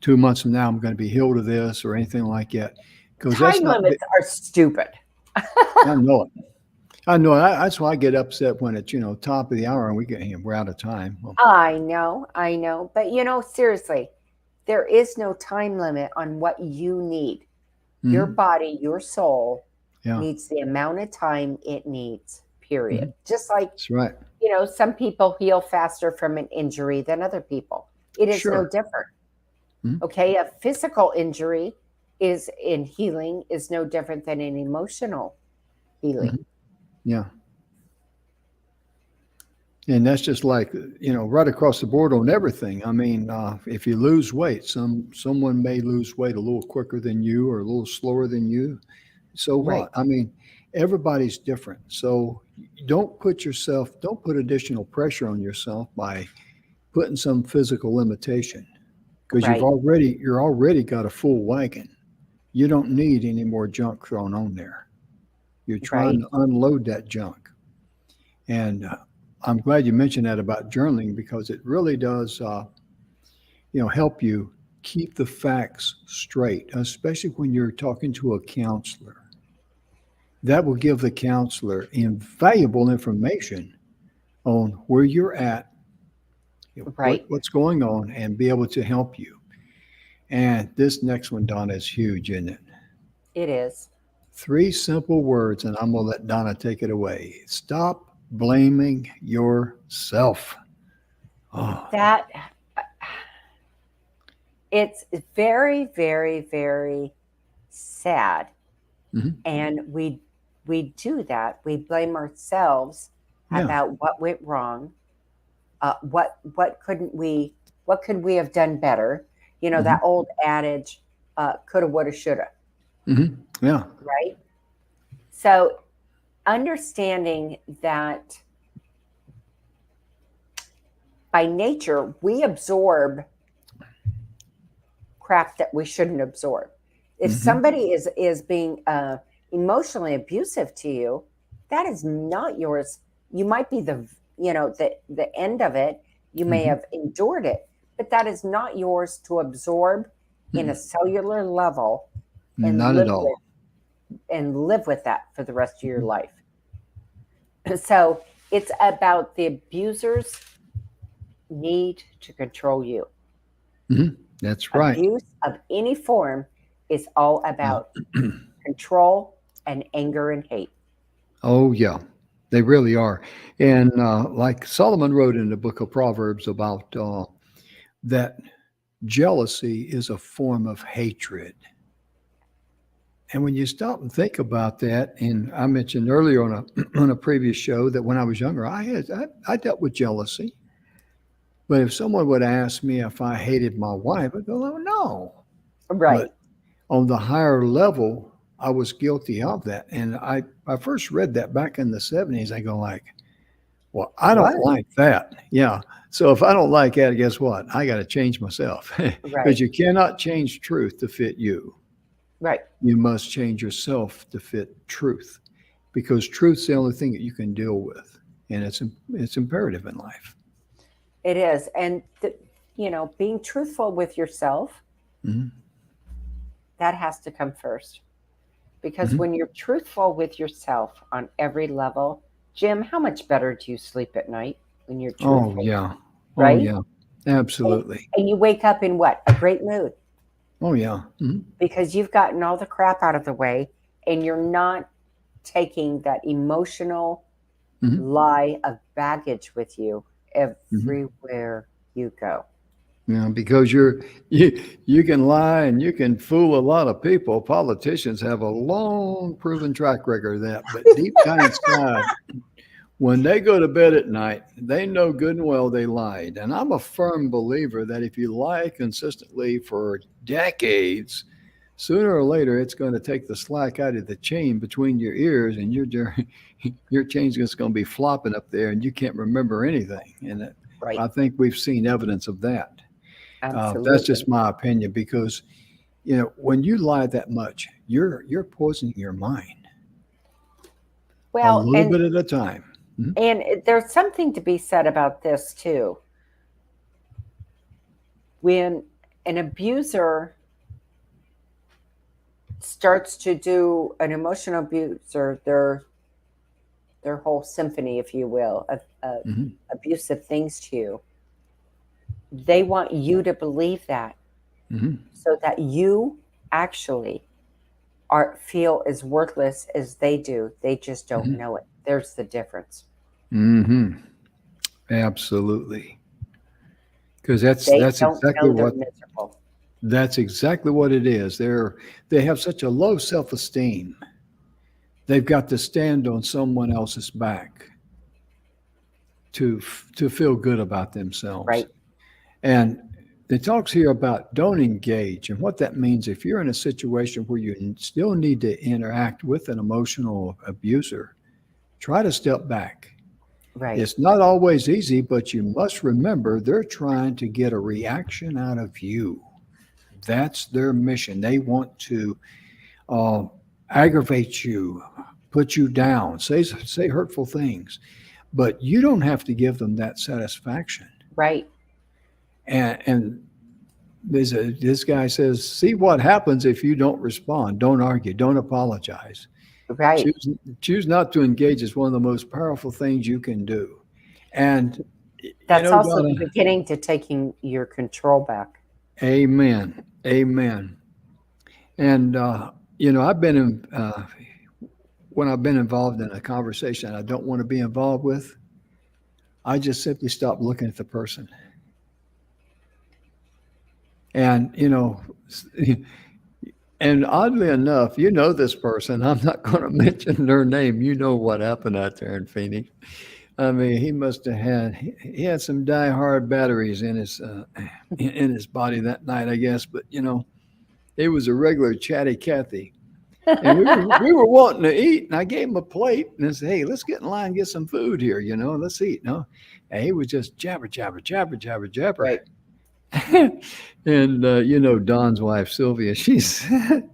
A: 2 months from now, I'm going to be healed of this or anything like that. Because that's
B: Time
A: not,
B: limits are stupid.
A: I know it. I know it. That's why I get upset when it's, top of the hour and we're out of time. Well,
B: I know, I know. But seriously, there is no time limit on what you need. Your
A: mhm,
B: body, your soul
A: yeah,
B: needs the amount of time it needs, period.
A: mhm,
B: Just like,
A: that's right.
B: some people heal faster from an injury than other people. It is no
A: Sure.
B: different.
A: Mhm,
B: Okay. A physical injury is in healing is no different than an emotional healing.
A: mhm, yeah. And that's just like, right across the board on everything. I mean, if you lose weight, someone may lose weight a little quicker than you or a little slower than you. So
B: Right.
A: what? I mean, everybody's different. So don't put additional pressure on yourself by putting some physical limitation because
B: Right.
A: you're already got a full wagon. You don't need any more junk thrown on there. You're trying
B: Right.
A: to unload that junk. And I'm glad you mentioned that about journaling because it really does, help you keep the facts straight, especially when you're talking to a counselor. That will give the counselor invaluable information on where you're at
B: Right.
A: what's going on and be able to help you. And this next one, Donna, is huge, isn't it?
B: It is.
A: Three simple words, and I'm going to let Donna take it away. Stop blaming yourself. Oh,
B: That it's very, very, very sad.
A: mhm.
B: And we do that. We blame ourselves
A: Yeah.
B: about what went wrong. What couldn't we what could we have done better? You know,
A: Hmm.
B: that old adage, coulda, woulda, shoulda,
A: Hmm. Yeah.
B: right? So understanding that by nature we absorb crap that we shouldn't absorb. If
A: Hmm.
B: somebody is being emotionally abusive to you, that is not yours. You might be the end of it. You may
A: Hmm.
B: have endured it, but that is not yours to absorb in a cellular level and
A: Not at all.
B: live with that for the rest of your
A: Hmm.
B: life. So it's about the abusers need to control you.
A: Hmm. That's right.
B: Abuse of any form is all
A: Yeah.
B: about control and anger and hate.
A: Oh, yeah. They really are. And like Solomon wrote in the book of Proverbs about that jealousy is a form of hatred. And when you stop and think about that, and I mentioned earlier on a on a previous show that when I was younger, I dealt with jealousy. But if someone would ask me if I hated my wife, I'd go, oh, no.
B: Right.
A: But on the higher level, I was guilty of that. And I first read that back in the 70s. I go like, well, I don't
B: What?
A: like that. Yeah. So if I don't like that, guess what? I got to change myself
B: Right.
A: because you cannot change truth to fit you.
B: Right.
A: You must change yourself to fit truth because truth's the only thing that you can deal with. And it's imperative in life.
B: It is. And, being truthful with yourself,
A: Hmm.
B: that has to come first. Because
A: Hmm.
B: when you're truthful with yourself on every level, Jim, how much better do you sleep at night when you're
A: Oh,
B: truthful,
A: yeah. Oh,
B: right?
A: yeah.
B: And,
A: Absolutely.
B: and you wake up in what? A great mood
A: Oh, yeah. Hmm.
B: because you've gotten all the crap out of the way and you're not taking that emotional
A: Hmm.
B: lie of baggage with you
A: Hmm.
B: everywhere you go.
A: Yeah, because you can lie and you can fool a lot of people. Politicians have a long proven track record of that, but deep down inside, when they go to bed at night, they know good and well they lied. And I'm a firm believer that if you lie consistently for decades, sooner or later it's going to take the slack out of the chain between your ears, and your chain's just going to be flopping up there, and you can't remember anything. And
B: Right.
A: I think we've seen evidence of that. That's
B: Absolutely.
A: just my opinion because when you lie that much, you're poisoning your mind a
B: Well,
A: little bit at a time. Mhm.
B: there's something to be said about this too. When an abuser starts to do an emotional abuser, their whole symphony, if you will, of
A: Mhm.
B: abusive things to you, they want you to believe that
A: Mhm.
B: so that you actually are feel as worthless as they do. They just don't
A: Mhm.
B: know it. There's the difference.
A: Mhm. Absolutely. Because
B: They don't know they're miserable.
A: that's exactly what it is. They have such a low self-esteem. They've got to stand on someone else's back to feel good about themselves.
B: Right.
A: And it talks here about don't engage. And what that means, if you're in a situation where you still need to interact with an emotional abuser, try to step back.
B: Right.
A: It's not always easy, but you must remember they're trying to get a reaction out of you. That's their mission. They want to uh, aggravate you, put you down, say hurtful things, but you don't have to give them that satisfaction.
B: Right.
A: And this guy says, see what happens if you don't respond, don't argue, don't apologize.
B: Right.
A: Choose choose not to engage is one of the most powerful things you can do. And
B: That's also the
A: Donna,
B: beginning to taking your control back.
A: amen. Amen. And, I've been when I've been involved in a conversation I don't want to be involved with, I just simply stop looking at the person. And, and oddly enough, this person. I'm not going to mention their name. You know what happened out there in Phoenix. I mean, he must have he had some die-hard batteries in his body that night, I guess. But he was a regular chatty Cathy, and we were wanting to eat, and I gave him a plate, and I said, "Hey, let's get in line and get some food here. Let's eat." No, and he was just jabber, jabber, jabber, jabber, jabber.
B: Right.
A: And Don's wife Sylvia, she said,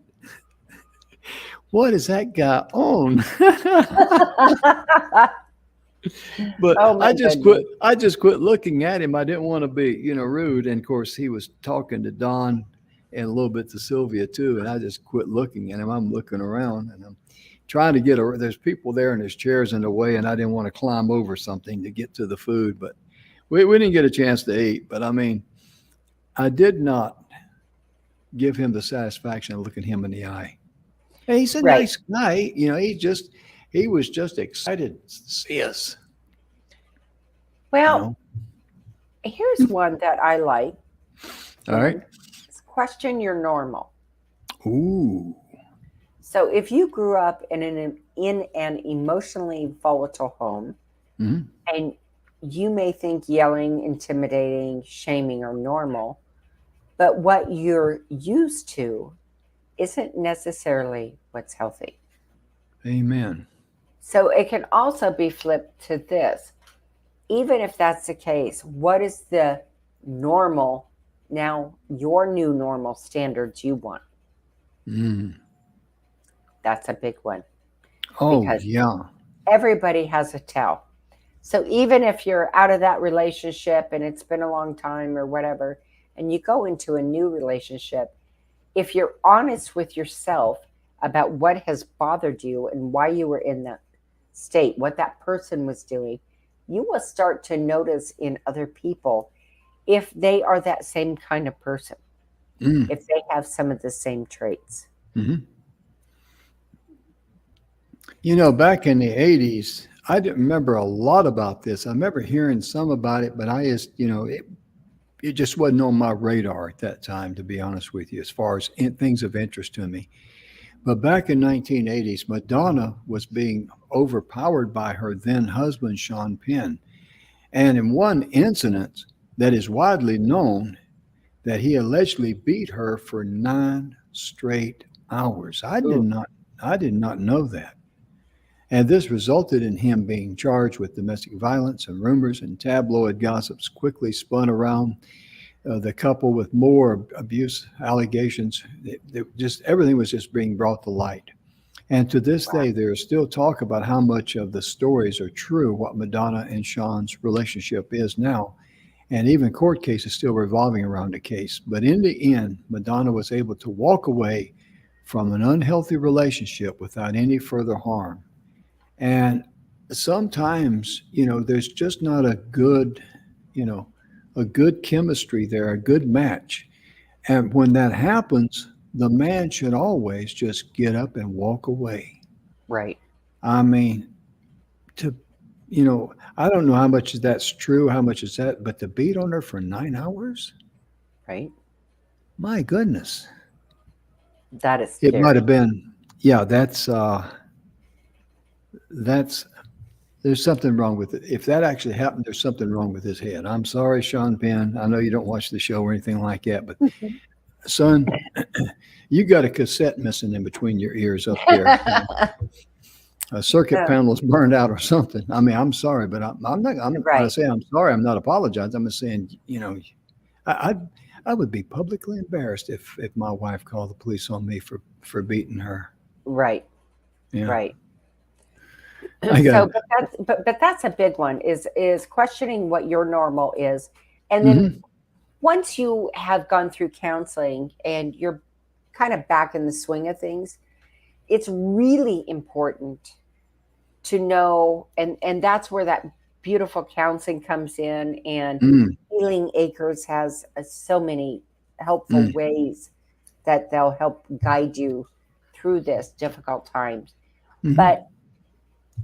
A: "What is that guy on?" But
B: Oh my goodness.
A: I just quit looking at him. I didn't want to be, rude. And of course, he was talking to Don and a little bit to Sylvia too. And I just quit looking at him. I'm looking around and I'm trying to there's people there and there's chairs in the way. And I didn't want to climb over something to get to the food. But we didn't get a chance to eat. But I mean, I did not give him the satisfaction of looking him in the eye. And he's a
B: Right.
A: nice guy. He was just excited to see us, you
B: Well,
A: know.
B: here's one that I like,
A: All right.
B: and it's question your normal.
A: Ooh.
B: So if you grew up in an emotionally volatile home,
A: Hmm.
B: and you may think yelling, intimidating, shaming are normal, but what you're used to isn't necessarily what's healthy.
A: Amen.
B: So it can also be flipped to this. Even if that's the case, what is the normal, now your new normal standards you want?
A: Mm.
B: That's a big one
A: Oh,
B: because
A: yeah.
B: everybody has a tell. So even if you're out of that relationship and it's been a long time or whatever, and you go into a new relationship, if you're honest with yourself about what has bothered you and why you were in that state, what that person was doing, you will start to notice in other people if they are that same kind of person,
A: Mm.
B: if they have some of the same traits.
A: Hmm. Back in the 80s, I didn't remember a lot about this. I remember hearing some about it, but I just, it just wasn't on my radar at that time, to be honest with you, as far as things of interest to me. But back in 1980s, Madonna was being overpowered by her then husband, Sean Penn. And in one incident that is widely known, that he allegedly beat her for 9 straight hours.
B: Ooh,
A: I did not know that. And this resulted in him being charged with domestic violence, and rumors and tabloid gossips quickly spun around the couple with more abuse allegations. Just everything was just being brought to light. And to this
B: wow.
A: day, there is still talk about how much of the stories are true, what Madonna and Sean's relationship is now. And even court cases still revolving around the case. But in the end, Madonna was able to walk away from an unhealthy relationship without any further harm. And sometimes, there's just not you know, a good chemistry there, a good match. And when that happens, the man should always just get up and walk away.
B: Right,
A: I mean, to, I don't know how much of that's true, how much is that, but to beat on her for 9 hours,
B: right.
A: my goodness.
B: That is
A: It might
B: scary.
A: have been, yeah, that's, there's something wrong with it. If that actually happened, there's something wrong with his head. I'm sorry, Sean Penn. I know you don't watch the show or anything like that, but son, you got a cassette missing in between your ears up there. A circuit
B: Oh,
A: panel is burned out or something. I mean, I'm sorry, but I'm not. When I
B: right.
A: say I'm sorry, I'm not apologizing. I'm just saying, I, I I would be publicly embarrassed if my wife called the police on me for beating her.
B: Right,
A: Yeah,
B: right.
A: I got
B: So,
A: it.
B: but that's a big one, is questioning what your normal is, and then
A: Hmm.
B: once you have gone through counseling and you're kind of back in the swing of things, it's really important to know, and that's where that beautiful counseling comes in, and
A: Mm,
B: Healing Acres has so many helpful
A: mm,
B: ways that they'll help guide you through this difficult times.
A: mhm.
B: But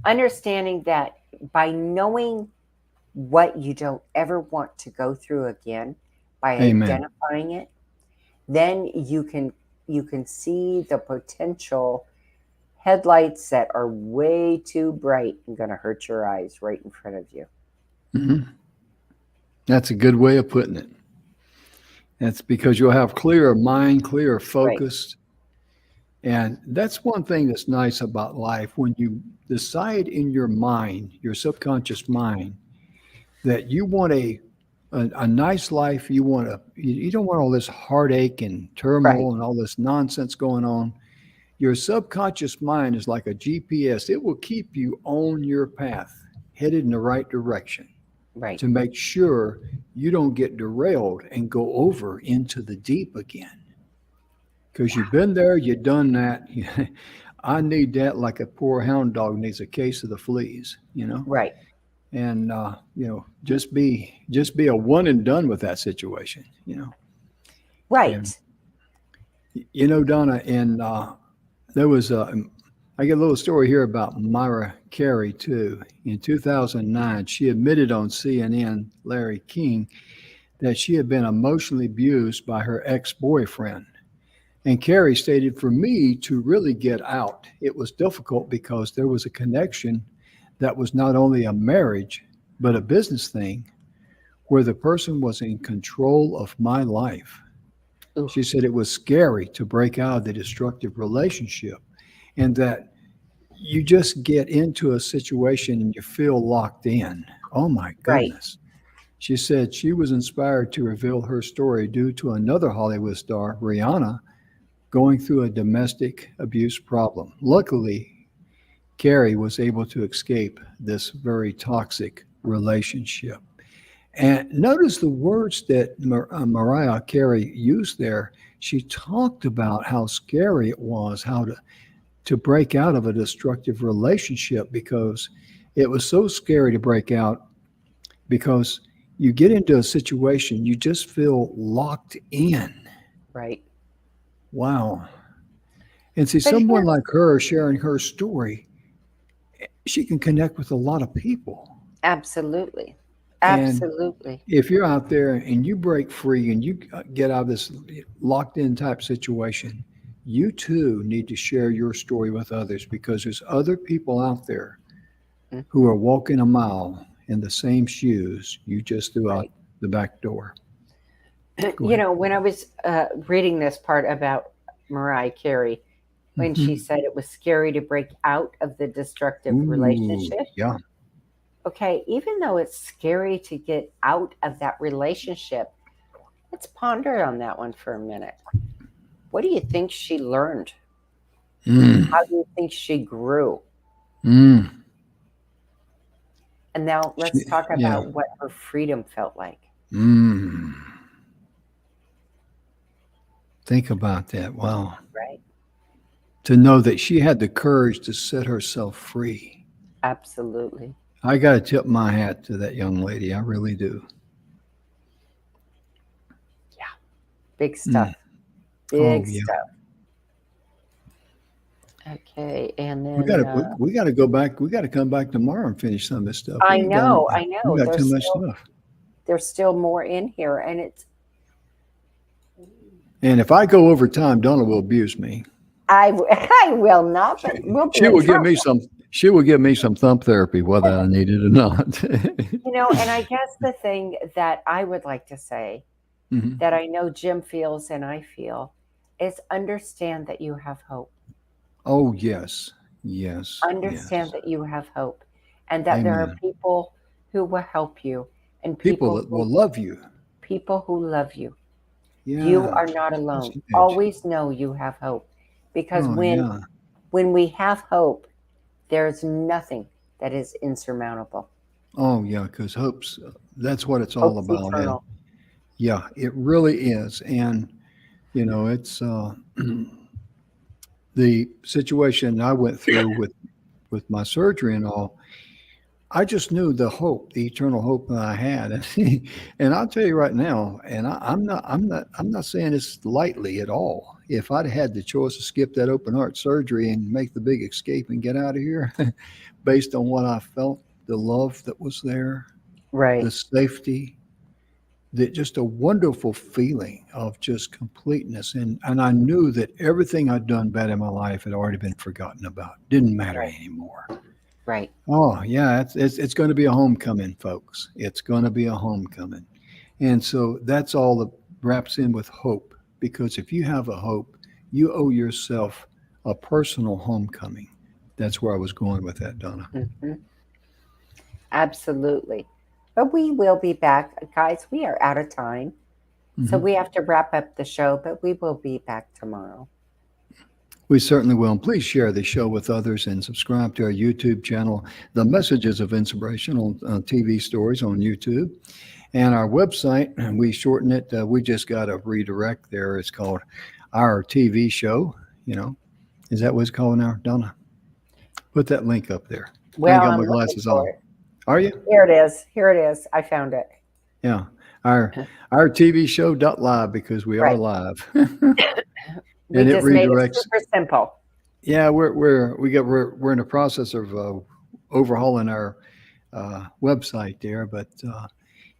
B: understanding that by knowing what you don't ever want to go through again, by
A: Amen.
B: identifying it, then you can see the potential headlights that are way too bright and going to hurt your eyes right in front of you.
A: Mhm. That's a good way of putting it. That's because you'll have clearer mind, clearer
B: Right,
A: focus. And that's one thing that's nice about life. When you decide in your mind, your subconscious mind, that you want a nice life, you don't want all this heartache and
B: right,
A: turmoil and all this nonsense going on. Your subconscious mind is like a GPS. It will keep you on your path, headed in the right direction
B: right.
A: to make sure you don't get derailed and go over into the deep again. Because you've been there, you've done that. I need that like a poor hound dog needs a case of the fleas.
B: Right,
A: And just be a one and done with that situation. And
B: right.
A: Donna, and there was I get a little story here about Myra Carey too. In 2009, she admitted on CNN, Larry King, that she had been emotionally abused by her ex-boyfriend. And Carrie stated, for me to really get out, it was difficult because there was a connection that was not only a marriage, but a business thing where the person was in control of my life.
B: Ooh,
A: She said it was scary to break out of the destructive relationship and that you just get into a situation and you feel locked in. Oh my
B: right.
A: goodness. She said she was inspired to reveal her story due to another Hollywood star, Rihanna, going through a domestic abuse problem. Luckily, Carrie was able to escape this very toxic relationship. And notice the words that Mariah Carey used there. She talked about how scary it was, how to break out of a destructive relationship because it was so scary to break out because you get into a situation, you just feel locked in.
B: Right.
A: Wow. And see,
B: But
A: someone
B: here's
A: like her sharing her story, she can connect with a lot of people.
B: absolutely,
A: And
B: absolutely.
A: if you're out there and you break free and you get out of this locked in type situation, you too need to share your story with others because there's other people out there who
B: Hmm.
A: are walking a mile in the same shoes you just threw out
B: Right.
A: the back door. Go
B: You
A: ahead.
B: know, when I was reading this part about Mariah Carey, when she
A: Hmm.
B: said it was scary to break out of the destructive
A: Ooh,
B: relationship,
A: yeah.
B: okay, even though it's scary to get out of that relationship, let's ponder on that one for a minute. What do you think she learned?
A: Mm,
B: How do you think she grew?
A: mm.
B: And now let's talk
A: Yeah.
B: about what her freedom felt like,
A: Mm. Think about that. Wow.
B: right?
A: To know that she had the courage to set herself free.
B: Absolutely.
A: I got to tip my hat to that young lady. I really do.
B: Yeah. Big stuff.
A: Mm. Oh
B: Big
A: yeah.
B: stuff. Okay. And
A: We
B: then
A: got to we got to go back. We got to come back tomorrow and finish some of this stuff.
B: I
A: We ain't done.
B: know, I
A: We
B: know.
A: got too much stuff.
B: There's still more in here, and it's
A: And if I go over time, Donna will abuse me.
B: I will not,
A: She,
B: but we'll be
A: she
B: in
A: will give me
B: trouble.
A: some. She will give me some thumb therapy, whether I need it or not.
B: You know, and I guess the thing that I would like to say
A: Mhm.
B: that I know Jim feels and I feel is understand that you have hope.
A: Oh yes, yes,
B: Understand
A: yes.
B: that you have hope and that there are
A: Amen.
B: people who will help you and
A: People that will love you.
B: people who love you. You
A: Yeah,
B: are not
A: that's
B: alone.
A: huge.
B: Always know you have hope because
A: Oh yeah.
B: when we have hope, there's nothing that is insurmountable.
A: Oh yeah. Because hopes. That's what it's all
B: Hope's
A: about. And
B: eternal.
A: yeah, it really is. And it's the situation I went through with my surgery and all. I just knew the hope, the eternal hope that I had, and I'll tell you right now, and I'm not saying this lightly at all. If I'd had the choice to skip that open heart surgery and make the big escape and get out of here, based on what I felt, the love that was there,
B: Right.
A: the safety, that just a wonderful feeling of just completeness, and I knew that everything I'd done bad in my life had already been forgotten about, didn't matter
B: Right.
A: anymore.
B: Right.
A: Oh yeah, it's going to be a homecoming, folks. It's going to be a homecoming, and so that's all that wraps in with hope. Because if you have a hope, you owe yourself a personal homecoming. That's where I was going with that, Donna.
B: Hmm. Absolutely. But we will be back. Guys, we are out of time. So
A: Hmm.
B: we have to wrap up the show, but we will be back tomorrow.
A: We certainly will. And please share the show with others and subscribe to our YouTube channel, The Messages of Inspirational TV Stories on YouTube. And our website, and we shorten it. We just got a redirect there. It's called Our TV Show. You know, is that what it's called now, Donna? Put that link up there. I ain't
B: Well,
A: got
B: I'm
A: my
B: looking
A: glasses
B: for
A: on.
B: it.
A: Are you?
B: Here it is. Here it is. I found it.
A: Yeah. Our our TV show live because we are
B: Right.
A: live, and
B: We
A: it
B: just made it
A: redirects.
B: super simple.
A: Yeah, we're in the process of overhauling our website there, but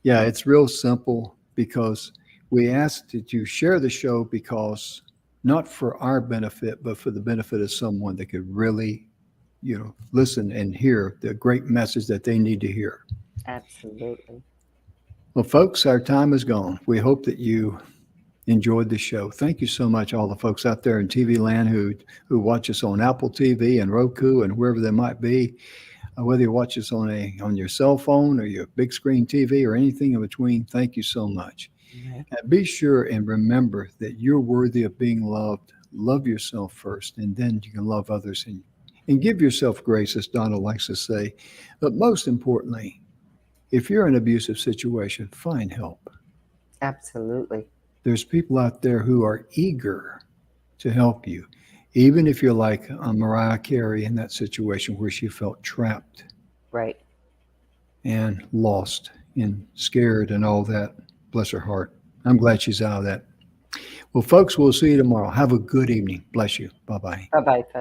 A: yeah, it's real simple because we ask that you share the show because not for our benefit, but for the benefit of someone that could really, listen and hear the great message that they need to hear.
B: Absolutely.
A: Well, folks, our time is gone. We hope that you enjoyed the show. Thank you so much, all the folks out there in TV land who watch us on Apple TV and Roku and wherever they might be. Whether you watch us on your cell phone or your big screen TV or anything in between, thank you so much.
B: Right.
A: And be sure and remember that you're worthy of being loved. Love yourself first, and then you can love others and give yourself grace, as Donna likes to say. But most importantly, if you're in an abusive situation, find help.
B: Absolutely.
A: There's people out there who are eager to help you, even if you're like Mariah Carey in that situation where she felt trapped
B: Right.
A: and lost and scared and all that. Bless her heart. I'm glad she's out of that. Well, folks, we'll see you tomorrow. Have a good evening. Bless you. Bye bye.
B: Bye bye, folks.